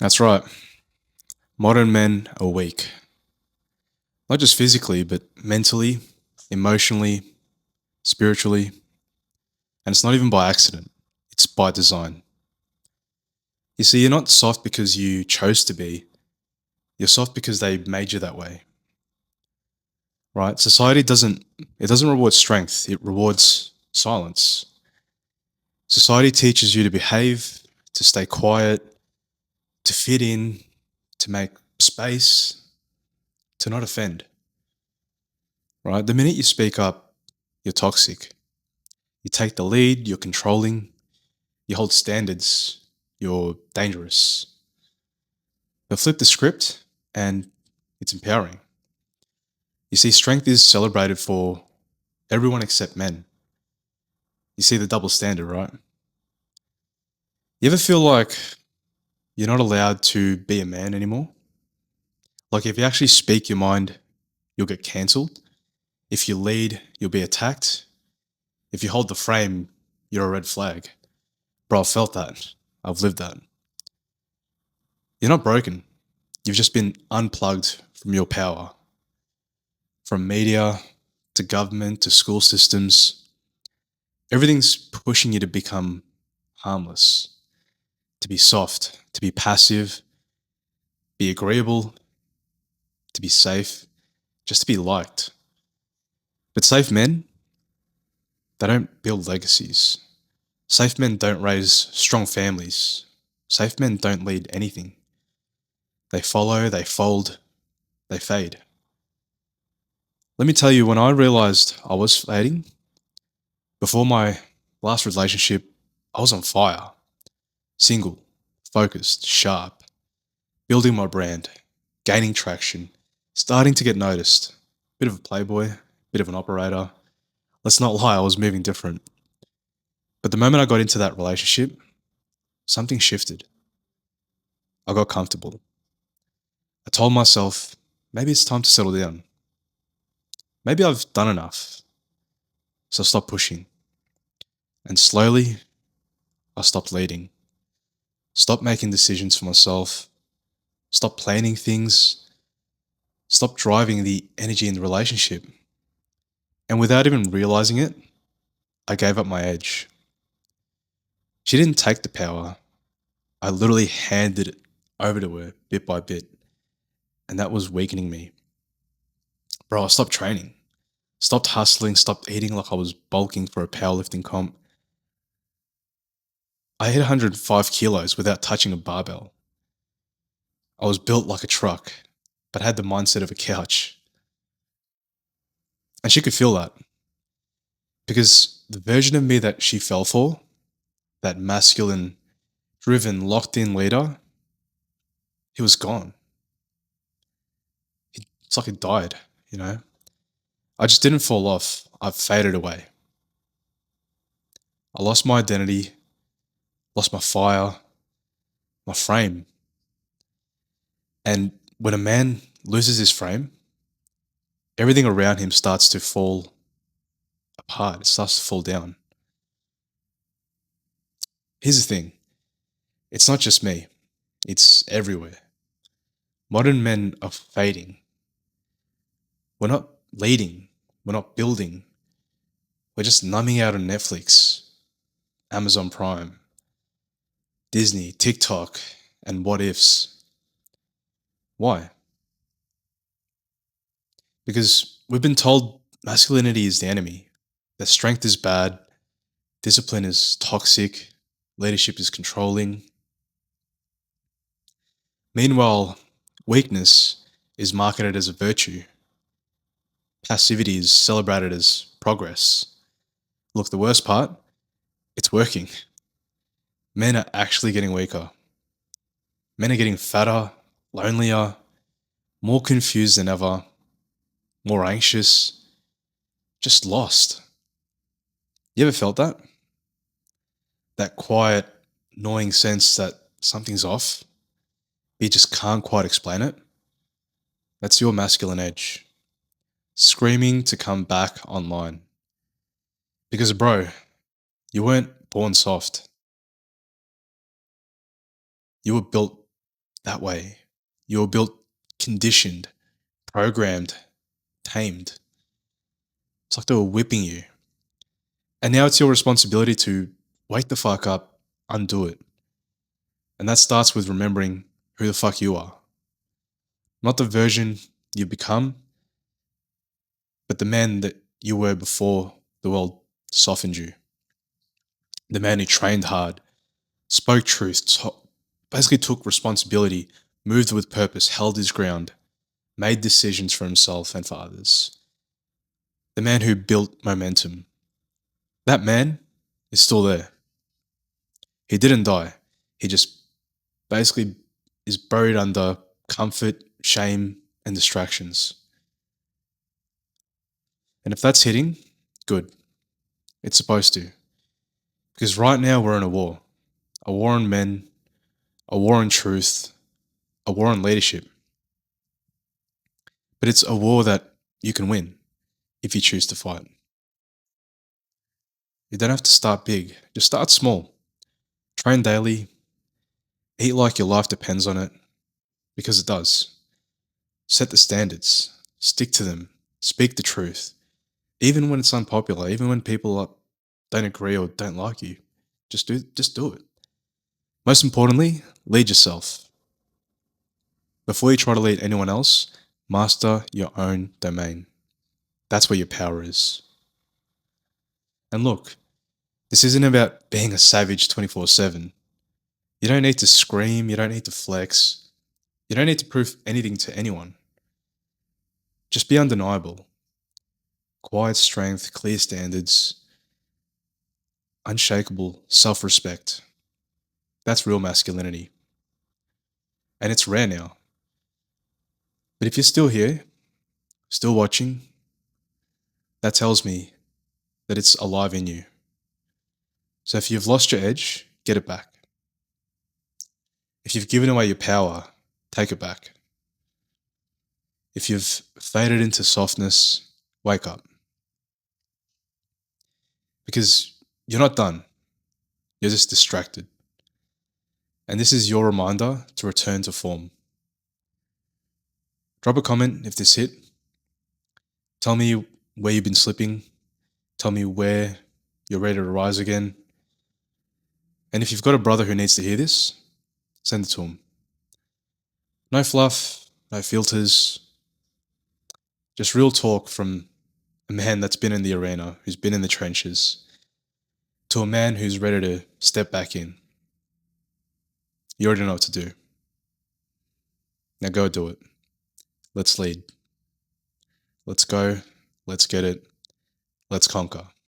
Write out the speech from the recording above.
That's right. Modern men are weak. Not just physically, but mentally, emotionally, spiritually. And it's not even by accident, it's by design. You see, you're not soft because you chose to be, you're soft because they made you that way, right? Society doesn't reward strength, it rewards silence. Society teaches you to behave, to stay quiet, to fit in, to make space, to not offend, right? The minute you speak up, you're toxic. You take the lead, you're controlling, you hold standards, you're dangerous. But flip the script and it's empowering. You see, strength is celebrated for everyone except men. You see the double standard, right? You ever feel like you're not allowed to be a man anymore? Like if you actually speak your mind, you'll get cancelled. If you lead, you'll be attacked. If you hold the frame, you're a red flag. Bro, I've felt that. I've lived that. You're not broken. You've just been unplugged from your power, from media to government to school systems. Everything's pushing you to become harmless, to be soft, to be passive, be agreeable, to be safe, just to be liked. But safe men, they don't build legacies. Safe men don't raise strong families. Safe men don't lead anything. They follow, they fold, they fade. Let me tell you, when I realized I was fading, before my last relationship, I was on fire. Single, focused, sharp, building my brand, gaining traction, starting to get noticed. Bit of a playboy, bit of an operator. Let's not lie, I was moving different. But the moment I got into that relationship, something shifted. I got comfortable. I told myself, maybe it's time to settle down. Maybe I've done enough. So I stopped pushing. And slowly, I stopped leading. Stopped making decisions for myself. Stopped planning things. Stopped driving the energy in the relationship. And without even realizing it, I gave up my edge. She didn't take the power. I literally handed it over to her bit by bit. And that was weakening me. Bro, I stopped training. Stopped hustling, stopped eating like I was bulking for a powerlifting comp. I hit 105 kilos without touching a barbell. I was built like a truck, but had the mindset of a couch. And she could feel that because the version of me that she fell for, that masculine, driven, locked in leader, he was gone. It's like it died, you know? I just didn't fall off. I faded away. I lost my identity, lost my fire, my frame. And when a man loses his frame, everything around him starts to fall apart. It starts to fall down. Here's the thing, it's not just me, it's everywhere. Modern men are fading. We're not leading, we're not building, we're just numbing out on Netflix, Amazon Prime, Disney, TikTok, and what ifs. Why? Because we've been told masculinity is the enemy, that strength is bad, discipline is toxic, leadership is controlling. Meanwhile, weakness is marketed as a virtue, passivity is celebrated as progress. Look, the worst part, it's working. Men are actually getting weaker. Men are getting fatter, lonelier, more confused than ever, more anxious, just lost. You ever felt that? That quiet, annoying sense that something's off, but you just can't quite explain it? That's your masculine edge, screaming to come back online. Because, bro, you weren't born soft. You were built that way. You were built conditioned, programmed, tamed. It's like they were whipping you. And now it's your responsibility to wake the fuck up, undo it. And that starts with remembering who the fuck you are. Not the version you become, but the man that you were before the world softened you. The man who trained hard, spoke truth, basically took responsibility, moved with purpose, held his ground, made decisions for himself and for others. The man who built momentum. That man is still there. He didn't die. He just basically is buried under comfort, shame, and distractions. And if that's hitting, good. It's supposed to. Because right now we're in a war on men, a war on truth, a war on leadership. But it's a war that you can win if you choose to fight. You don't have to start big, just start small. Train daily, eat like your life depends on it, because it does. Set the standards, stick to them, speak the truth, even when it's unpopular, even when don't agree or don't like you. Just do it. Most importantly, lead yourself. Before you try to lead anyone else, master your own domain. That's where your power is. And look, this isn't about being a savage 24/7. You don't need to scream, you don't need to flex, you don't need to prove anything to anyone. Just be undeniable. Quiet strength, clear standards, unshakable self respect. That's real masculinity. And it's rare now. But if you're still here, still watching, that tells me that it's alive in you. So if you've lost your edge, get it back. If you've given away your power, take it back. If you've faded into softness, wake up. Because you're not done, you're just distracted. And this is your reminder to return to form. Drop a comment if this hit. Tell me where you've been slipping. Tell me where you're ready to rise again. And if you've got a brother who needs to hear this, send it to him. No fluff, no filters, just real talk from a man that's been in the arena, who's been in the trenches, to a man who's ready to step back in. You already know what to do. Now go do it. Let's lead. Let's go. Let's get it. Let's conquer.